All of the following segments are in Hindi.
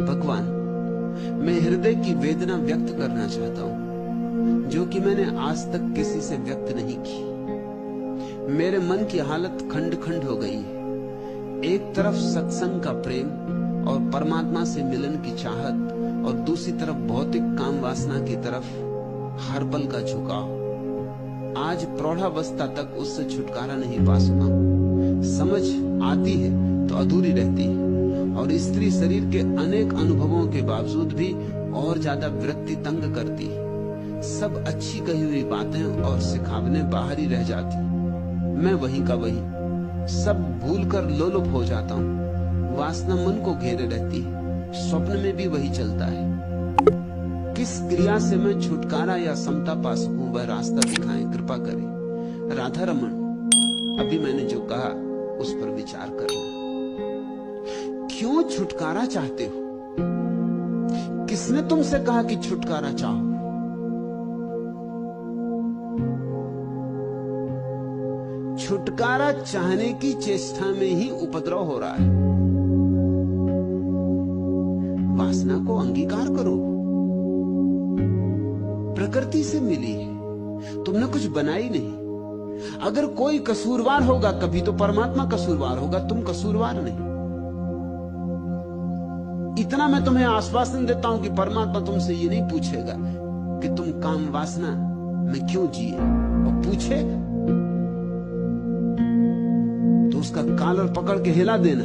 भगवान, मैं हृदय की वेदना व्यक्त करना चाहता हूं जो कि मैंने आज तक किसी से व्यक्त नहीं की। मेरे मन की हालत खंड खंड हो गई है। एक तरफ सत्संग का प्रेम और परमात्मा से मिलन की चाहत और दूसरी तरफ भौतिक काम वासना की तरफ हर पल का झुकाव। आज प्रौढ़ावस्था तक उससे छुटकारा नहीं पा सका। समझ आती है तो अधूरी रहती है और स्त्री शरीर के अनेक अनुभवों के बावजूद भी और ज्यादा वृत्ति तंग करती है। सब अच्छी कही हुई बातें और सिखावने बाहर ही रह जाती। मैं वहीं का वहीं, सब भूलकर लोलुप हो जाता हूँ। वासना मन को घेरे रहती है, स्वप्न में भी वही चलता है। किस क्रिया से मैं छुटकारा या समता पा सकूं, वह रास्ता दिखाएं, कृपा करें। राधा रमन, अभी मैंने जो कहा उस पर विचार करना। क्यों छुटकारा चाहते हो? किसने तुमसे कहा कि छुटकारा चाहो? छुटकारा चाहने की चेष्टा में ही उपद्रव हो रहा है। वासना को अंगीकार करो। प्रकृति से मिली है, तुमने कुछ बनाई नहीं। अगर कोई कसूरवार होगा कभी तो परमात्मा कसूरवार होगा, तुम कसूरवार नहीं। इतना मैं तुम्हें आश्वासन देता हूं कि परमात्मा तुमसे ये नहीं पूछेगा कि तुम काम वासना में क्यों जिए, और पूछे तो उसका कॉलर पकड़ के हिला देना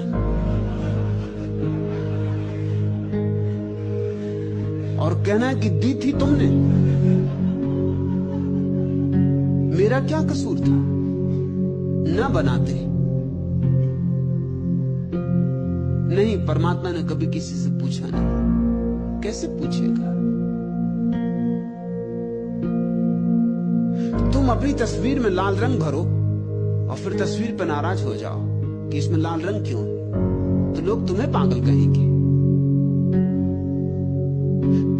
और कहना कि दी थी तुमने, मेरा क्या कसूर था? ना बनाते। नहीं, परमात्मा ने कभी किसी से पूछा नहीं, कैसे पूछेगा? तुम अपनी तस्वीर में लाल रंग भरो और फिर तस्वीर पर नाराज हो जाओ कि इसमें लाल रंग क्यों, तो लोग तुम्हें पागल कहेंगे।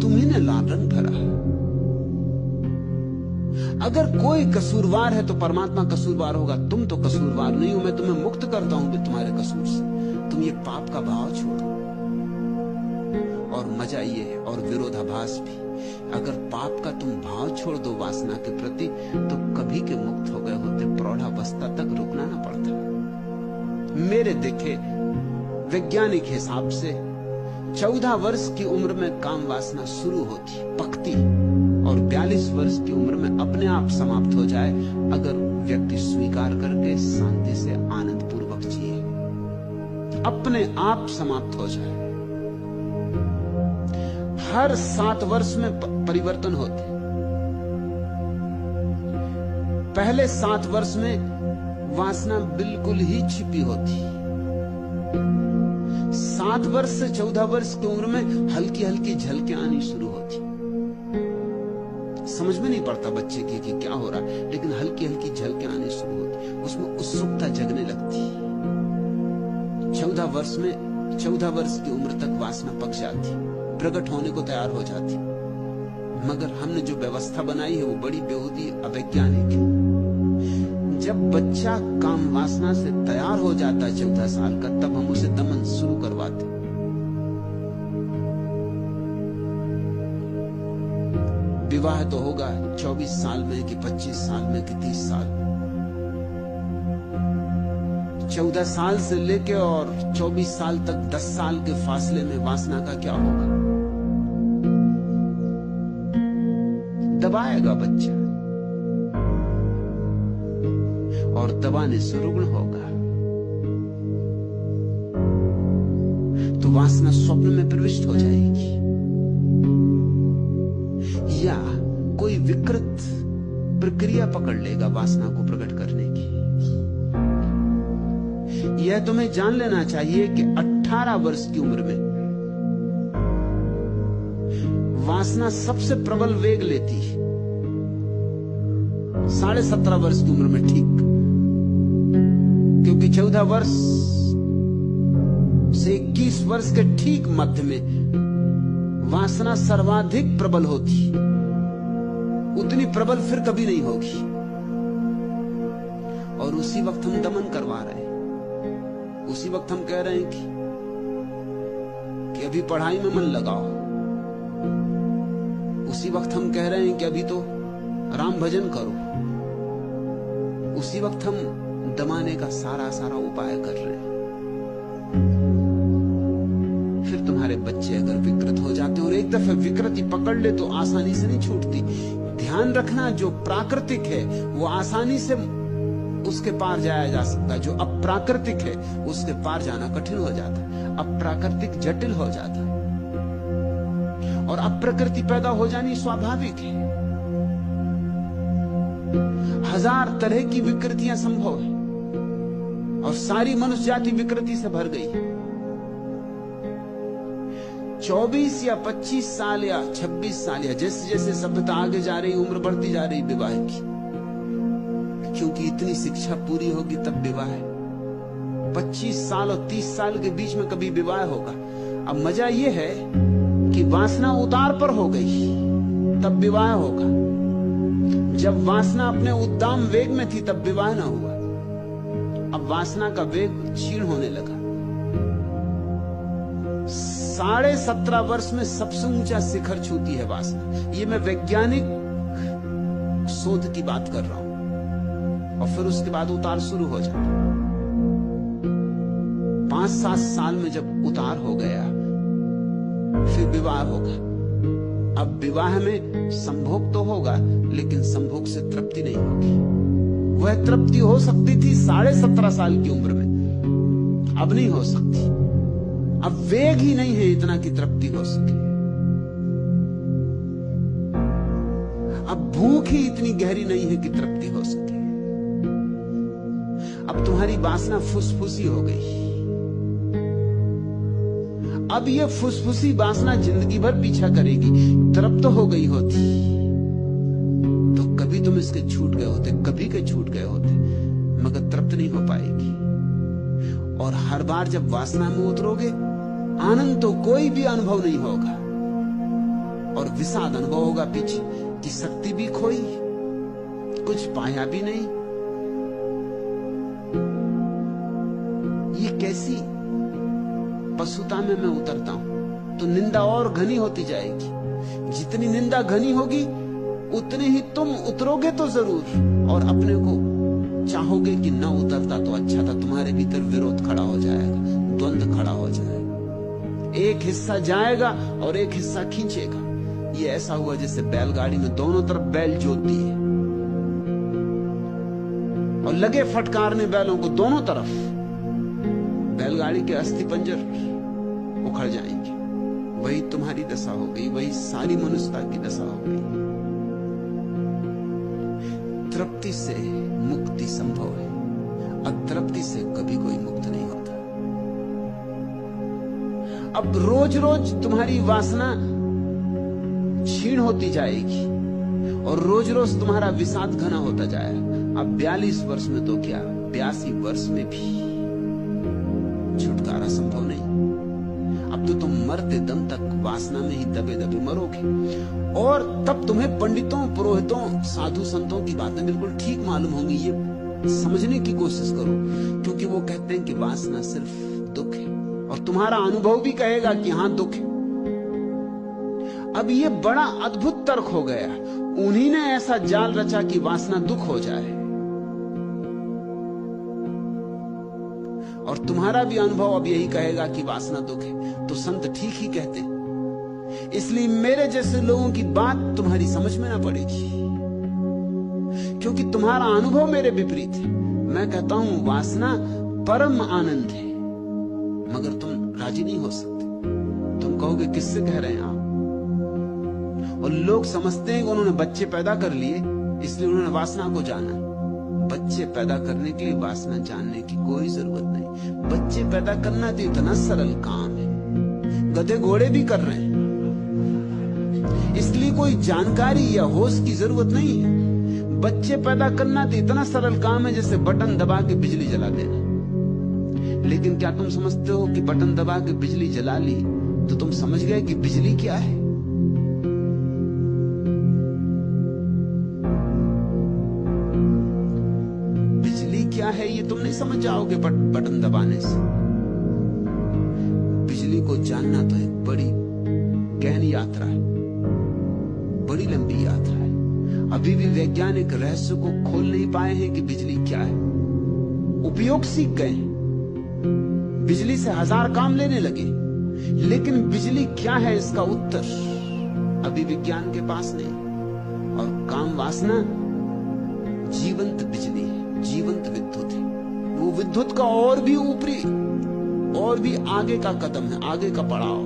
तुम्ही ने लाल रंग भरा। अगर कोई कसूरवार है तो परमात्मा कसूरवार होगा, तुम तो कसूरवार नहीं हो। मैं तुम्हें मुक्त करता हूं भी तुम्हारे कसूर से। तुम ये पाप का भाव छोड़ो। और मजा ये है, और विरोधाभास भी, अगर पाप का तुम भाव छोड़ दो वासना के प्रति तो कभी के मुक्त हो गए होते। प्रौढ़ावस्था तक रुकना ना पड़ता। मेरे देखे वैज्ञानिक हिसाब से 14 वर्ष की उम्र में काम वासना शुरू होती, पकती, और 42 वर्ष की उम्र में अपने आप समाप्त हो जाए अगर व्यक्ति स्वीकार करके शांति से आनंद पूर्वक जिए। अपने आप समाप्त हो जाए। हर 7 वर्ष में परिवर्तन होते। पहले 7 वर्ष में वासना बिल्कुल ही छिपी होती। 7 वर्ष से 14 वर्ष की उम्र में हल्की हल्की झलकें आनी शुरू होती। समझ में नहीं पड़ता बच्चे की कि क्या हो रहा है, लेकिन हल्की हल्की झलकें आनी शुरू होती। उसमें उत्सुकता जगने लगती। 14 वर्ष की उम्र तक वासना पक जाती, प्रकट होने को तैयार हो जाती। मगर हमने जो व्यवस्था बनाई है वो बड़ी बेहूदी अवैज्ञानिक है। जब बच्चा काम वासना से तैयार हो जाता 14 साल का, तब हम उसे दमन शुरू करवाते। विवाह तो होगा 24 साल में कि 25 साल में कि 30 साल में। 14 साल से लेके और 24 साल तक 10 साल के फासले में वासना का क्या होगा? दबाएगा बच्चा और दबाने से रुग्ण होगा तो वासना स्वप्न में प्रविष्ट हो जाएगी, या कोई विकृत प्रक्रिया पकड़ लेगा वासना को प्रकट करने की। यह तुम्हें जान लेना चाहिए कि 18 वर्ष की उम्र में वासना सबसे प्रबल वेग लेती है। 17.5 वर्ष की उम्र में ठीक, क्योंकि 14 वर्ष से 21 वर्ष के ठीक मध्य में वासना सर्वाधिक प्रबल होती। उतनी प्रबल फिर कभी नहीं होगी। और उसी वक्त हम दमन करवा रहे हैं। उसी वक्त हम कह रहे हैं कि अभी पढ़ाई में मन लगाओ। उसी वक्त हम कह रहे हैं कि अभी तो राम भजन करो। उसी वक्त हम दमाने का सारा उपाय कर रहे हैं। फिर तुम्हारे बच्चे अगर विकृत हो जाते हैं, और एक दफे विकृति पकड़ ले तो आसानी से नहीं छूटती। ध्यान रखना, जो प्राकृतिक है वो आसानी से उसके पार जाया जा सकता है, जो अप्राकृतिक है उसके पार जाना कठिन हो जाता है। अप्राकृतिक जटिल हो जाता है और अप्रकृति पैदा हो जानी स्वाभाविक है। हजार तरह की विकृतियां संभव है और सारी मनुष्य जाति विकृति से भर गई है। 24 या 25 साल या 26 साल या जैसे जैसे सभ्यता आगे जा रही, उम्र बढ़ती जा रही विवाह की, क्योंकि इतनी शिक्षा पूरी होगी तब विवाह है। 25 साल और 30 साल के बीच में कभी विवाह होगा। अब मजा यह है कि वासना उतार पर हो गई तब विवाह होगा। जब वासना अपने उद्दाम वेग में थी तब विवाह ना हुआ। अब वासना का वेग क्षीण होने लगा। 17.5 वर्ष में सबसे ऊंचा शिखर छूती है वासना। ये मैं वैज्ञानिक शोध की बात कर रहा हूं। और फिर उसके बाद उतार शुरू हो जाता। 5-7 साल में जब उतार हो गया फिर विवाह होगा। अब विवाह में संभोग तो होगा, लेकिन संभोग से तृप्ति नहीं होगी। वह तृप्ति हो सकती थी 17.5 साल की उम्र में, अब नहीं हो सकती। अब वेग ही नहीं है इतना कि तृप्ति हो सके। अब भूख ही इतनी गहरी नहीं है कि तृप्ति हो सके। अब तुम्हारी वासना फुसफुसी हो गई। अब ये फुसफुसी वासना जिंदगी भर पीछा करेगी। तृप्त हो गई होती तो कभी तुम इसके छूट गए होते, कभी के छूट गए होते, मगर तृप्त नहीं हो पाएगी। और हर बार जब वासना में उतरोगे, आनंद तो कोई भी अनुभव नहीं होगा और विषाद अनुभव होगा पीछे कि शक्ति भी खोई, कुछ पाया भी नहीं। ये कैसी पशुता में मैं उतरता हूं तो निंदा और घनी होती जाएगी। जितनी निंदा घनी होगी उतने ही तुम उतरोगे तो जरूर, और अपने को चाहोगे कि ना उतरता तो अच्छा था। तुम्हारे भीतर विरोध खड़ा हो जाएगा, द्वंद्व खड़ा हो जाएगा। एक हिस्सा जाएगा और एक हिस्सा खींचेगा। ये ऐसा हुआ जैसे बैलगाड़ी में दोनों तरफ बैल जोतती है और लगे फटकारने बैलों को दोनों तरफ। बैलगाड़ी के अस्थि पंजर उखड़ जाएंगे। वही तुम्हारी दशा हो गई, वही सारी मनुष्यता की दशा हो गई। तृप्ति से मुक्ति संभव है, अतृप्ति से कभी कोई मुक्त नहीं होता। अब रोज रोज तुम्हारी वासना क्षीण होती जाएगी और रोज रोज तुम्हारा विषाद घना होता जाएगा। अब 42 वर्ष में तो क्या, 82 वर्ष में भी छुटकारा संभव नहीं। अब तो तुम मरते दम तक वासना में ही दबे दबे मरोगे। और तब तुम्हें पंडितों, पुरोहितों, साधु संतों की बातें बिल्कुल ठीक मालूम होंगी। ये समझने की कोशिश करो, क्योंकि वो कहते हैं कि वासना सिर्फ दुख है, और तुम्हारा अनुभव भी कहेगा कि हां दुख है। अब ये बड़ा अद्भुत तर्क हो गया। उन्हीं ने ऐसा जाल रचा कि वासना दुख हो जाए, और तुम्हारा भी अनुभव अब यही कहेगा कि वासना दुख है। तो संत ठीक ही कहते, इसलिए मेरे जैसे लोगों की बात तुम्हारी समझ में ना पड़ेगी, क्योंकि तुम्हारा अनुभव मेरे विपरीत है। मैं कहता हूं वासना परम आनंद है, मगर तुम राजी नहीं हो सकते। तुम कहोगे किससे कह रहे हैं आप? और लोग समझते हैं कि उन्होंने बच्चे पैदा कर लिए इसलिए उन्होंने वासना को जाना। बच्चे पैदा करने के लिए वासना जानने की कोई जरूरत नहीं। बच्चे पैदा करना तो इतना सरल काम है, गधे घोड़े भी कर रहे हैं, इसलिए कोई जानकारी या होश की जरूरत नहीं है। बच्चे पैदा करना तो इतना सरल काम है जैसे बटन दबा के बिजली जला देना। लेकिन क्या तुम समझते हो कि बटन दबा के बिजली जला ली तो तुम समझ गए कि बिजली क्या है? बिजली क्या है ये तुम नहीं समझ जाओगे बटन दबाने से। बिजली को जानना तो एक बड़ी गहन यात्रा है, बड़ी लंबी यात्रा है। अभी भी वैज्ञानिक रहस्य को खोल नहीं पाए हैं कि बिजली क्या है। उपयोग सीख गए, बिजली से 1000 काम लेने लगे, लेकिन बिजली क्या है इसका उत्तर अभी विज्ञान के पास नहीं। और काम वासना जीवंत बिजली है, जीवंत विद्युत है। वो विद्युत का और भी ऊपरी, और भी आगे का कदम है, आगे का पड़ाव।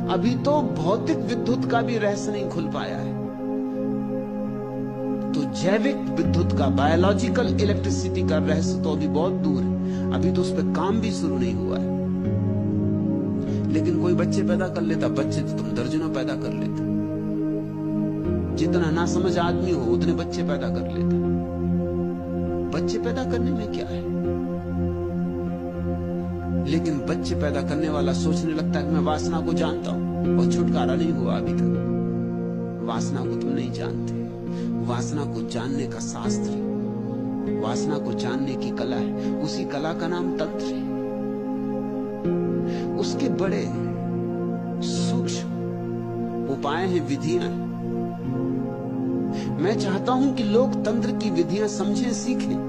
अभी तो भौतिक विद्युत का भी रहस्य नहीं खुल पाया है, तो जैविक विद्युत का, बायोलॉजिकल इलेक्ट्रिसिटी का रहस्य तो अभी बहुत दूर है। अभी तो उस पर काम भी शुरू नहीं हुआ है। लेकिन कोई बच्चे पैदा कर लेता, बच्चे तो तुम दर्जनों पैदा कर लेते। जितना ना समझ आदमी हो उतने बच्चे पैदा कर लेता। बच्चे पैदा करने में क्या है? लेकिन बच्चे पैदा करने वाला सोचने लगता है कि मैं वासना को जानता हूं, और छुटकारा नहीं हुआ अभी तक। वासना को तुम नहीं जानते। वासना को जानने का शास्त्र है, वासना को जानने की कला है। उसी कला का नाम तंत्र है। उसके बड़े सूक्ष्म उपाय हैं, विधियां हैं। मैं चाहता हूं कि लोग तंत्र की विधियां समझें, सीखें।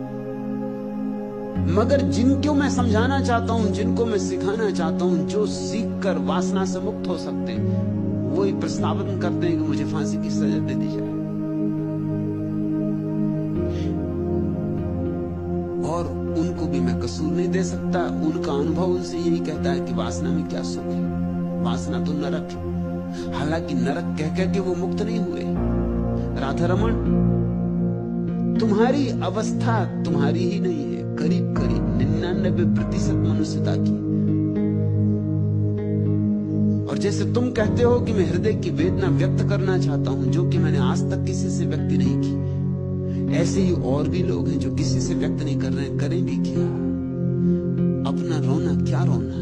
मगर जिनको मैं समझाना चाहता हूं, जिनको मैं सिखाना चाहता हूं, जो सीखकर वासना से मुक्त हो सकते हैं, वो ही प्रस्तावन करते हैं कि मुझे फांसी की सजा दे दी जाए। और उनको भी मैं कसूर नहीं दे सकता। उनका अनुभव उनसे यही कहता है कि वासना में क्या सुख है, वासना तो नरक है। हालांकि नरक कह कह के वो मुक्त नहीं हुए। राधा रमण, तुम्हारी अवस्था तुम्हारी ही नहीं है, करीब करीब 99% मनुष्यता की। और जैसे तुम कहते हो कि मैं हृदय की वेदना व्यक्त करना चाहता हूं, जो कि मैंने आज तक किसी से व्यक्त नहीं की, ऐसे ही और भी लोग हैं जो किसी से व्यक्त नहीं कर रहे हैं। करें भी क्या? अपना रोना क्या रोना?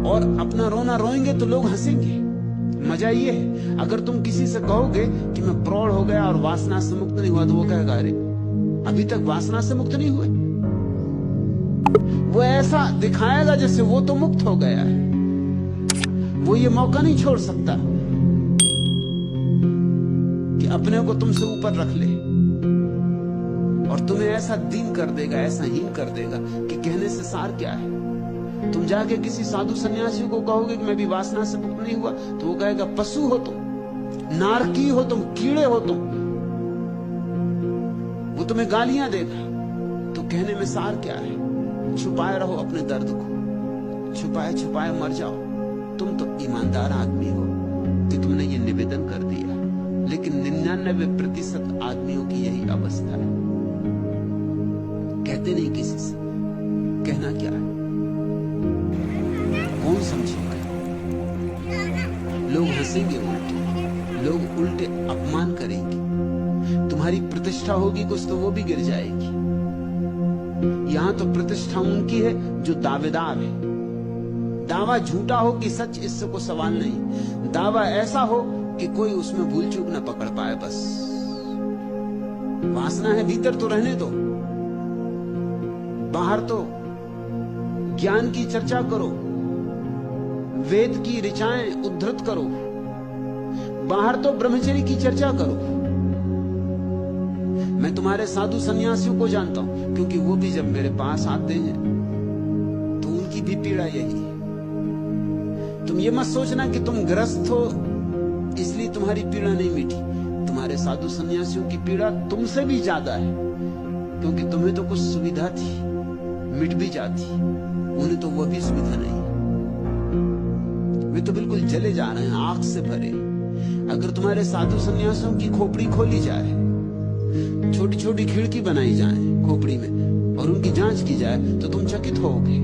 और अपना रोना रोएंगे तो लोग हंसेंगे। मजा ये है, अगर तुम किसी से कहोगे कि मैं प्रौढ़ हो गया और वासना से मुक्त नहीं हुआ, तो वो कहेगा अरे अभी तक वासना से मुक्त नहीं हुए। वो ऐसा दिखाएगा जैसे वो तो मुक्त हो गया है। वो ये मौका नहीं छोड़ सकता कि अपने को तुमसे ऊपर रख ले, और तुम्हें ऐसा दीन कर देगा, ऐसा हीन कर देगा कि कहने से सार क्या है। तुम जाके किसी साधु सन्यासी को कहोगे कि मैं भी वासना से मुक्त नहीं हुआ, तो वो कहेगा पशु हो तुम, नारकी हो तुम, कीड़े हो तुम। वो तुम्हें गालियां देगा। तो कहने में सार क्या है? छुपाए रहो अपने दर्द को, छुपाए छुपाए मर जाओ। तुम तो ईमानदार आदमी हो कि तुमने ये निवेदन कर दिया, लेकिन 99% आदमियों की यही अवस्था है। कहते नहीं किसी से, कहना क्या है? कौन समझेगा? लोग हंसेंगे, उल्टे लोग उल्टे अपमान करेंगे। तुम्हारी प्रतिष्ठा होगी कुछ तो वो भी गिर जाएगी। यहां तो प्रतिष्ठा उनकी है जो दावेदार है। दावा झूठा हो कि सच, इससे कोई सवाल नहीं। दावा ऐसा हो कि कोई उसमें भूल चूक न पकड़ पाए, बस। वासना है भीतर तो रहने दो, बाहर तो ज्ञान की चर्चा करो, वेद की ऋचाएं उद्धृत करो, बाहर तो ब्रह्मचर्य की चर्चा करो। मैं तुम्हारे साधु सन्यासियों को जानता हूं, क्योंकि वो भी जब मेरे पास आते हैं तो उनकी भी पीड़ा यही है। तुम ये मत सोचना कि तुम ग्रस्त हो इसलिए तुम्हारी पीड़ा नहीं मिटी। तुम्हारे साधु सन्यासियों की पीड़ा तुमसे भी ज्यादा है, क्योंकि तुम्हें तो कुछ सुविधा थी, मिट भी जाती, उन्हें तो वह भी सुविधा नहीं। वे तो बिल्कुल जले जा रहे हैं, आग से भरे। अगर तुम्हारे साधु सन्यासियों की खोपड़ी खोली जाए, छोटी छोटी खिड़की बनाई जाए खोपड़ी में, और उनकी जांच की जाए, तो तुम चकित होगे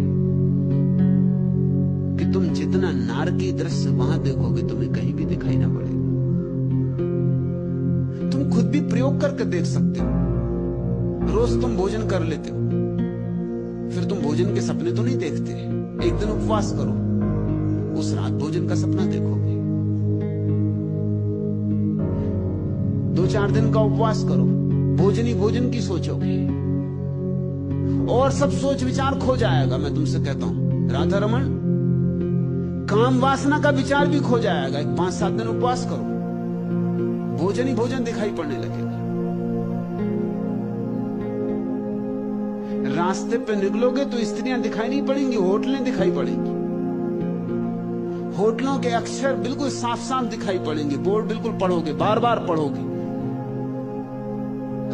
कि तुम जितना नारकी दृश्य वहां देखोगे, तुम्हें कहीं भी दिखाई ना पड़ेगा। तुम खुद भी प्रयोग करके देख सकते हो। रोज तुम भोजन कर लेते हो, फिर तुम भोजन के सपने तो नहीं देखते। एक दिन उपवास करो, उस रात भोजन का सपना देखोगे। 2-4 दिन का उपवास करो, भोजन ही भोजन की सोचोगे। और सब सोच विचार खो जाएगा। मैं तुमसे कहता हूं राधा रमन, काम वासना का विचार भी खो जाएगा। एक 5-7 दिन उपवास करो, भोजन ही भोजन दिखाई पड़ने लगेगा। रास्ते पे निकलोगे तो स्त्रियां दिखाई नहीं पड़ेंगी, होटलें दिखाई पड़ेंगी। होटलों के अक्षर बिल्कुल साफ साफ दिखाई पड़ेंगे, बोर्ड बिल्कुल पढ़ोगे, बार बार पढ़ोगे।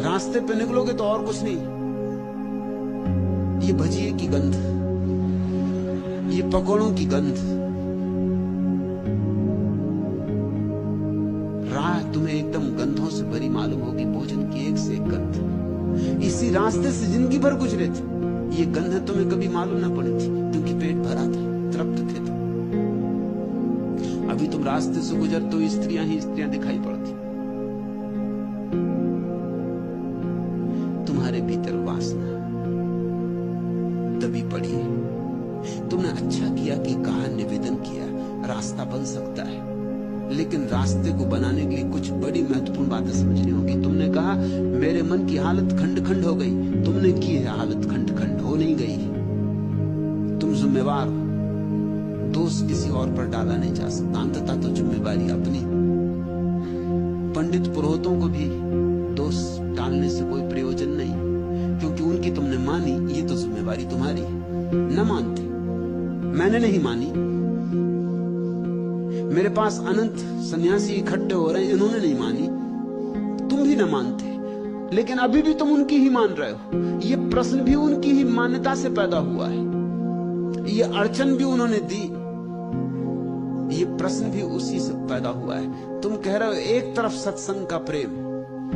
रास्ते पे निकलोगे तो और कुछ नहीं, ये भजिए की गंध, ये पकौड़ों की गंध, राह तुम्हें एकदम गंधों से भरी मालूम होगी, भोजन की एक से एक गंध। इसी रास्ते से जिंदगी भर गुजरे थे, ये गंध तुम्हें कभी मालूम ना पड़ी थी, क्योंकि पेट भरा था, तृप्त थे तुम। अभी तुम रास्ते से गुजर तो स्त्रियां ही स्त्रियां दिखाई पड़ती। तुम्हारे भीतर वासना दबी पड़ी है। तुमने अच्छा किया कि कहा, निवेदन किया, रास्ता बन सकता है, लेकिन रास्ते को बनाने के लिए कुछ बड़ी महत्वपूर्ण बातें समझनी होगी। तुमने कहा मेरे मन की हालत खंड खंड हो गई, तुमने की है हालत खंड खंड, हो नहीं गई। तुम जिम्मेवार हो, दोष किसी और पर डाला नहीं जा सकता, अंततः तो जिम्मेवारी अपनी। पंडित पुरोहितों को भी दोष डालने से कोई प्रयोजन नहीं, क्योंकि उनकी तुमने मानी, ये तो जिम्मेवारी तुम्हारी है। न मानते, मैंने नहीं मानी, मेरे पास अनंत सन्यासी इकट्ठे हो रहे हैं, इन्होंने नहीं मानी, तुम भी न मानते, लेकिन अभी भी तुम उनकी ही मान रहे हो। ये प्रश्न भी उनकी ही मान्यता से पैदा हुआ है, ये अड़चन भी उन्होंने दी, ये प्रश्न भी उसी से पैदा हुआ है। तुम कह रहे हो एक तरफ सत्संग का प्रेम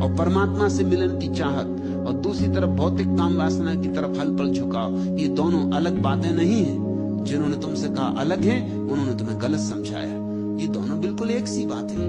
और परमात्मा से मिलन की चाहत, और दूसरी तरफ भौतिक काम वासना की तरफ हल पल झुकाओ। ये दोनों अलग बातें नहीं है। जिन्होंने तुमसे कहा अलग है, उन्होंने तुम्हें गलत समझाया। ये दोनों बिल्कुल एक सी बात है।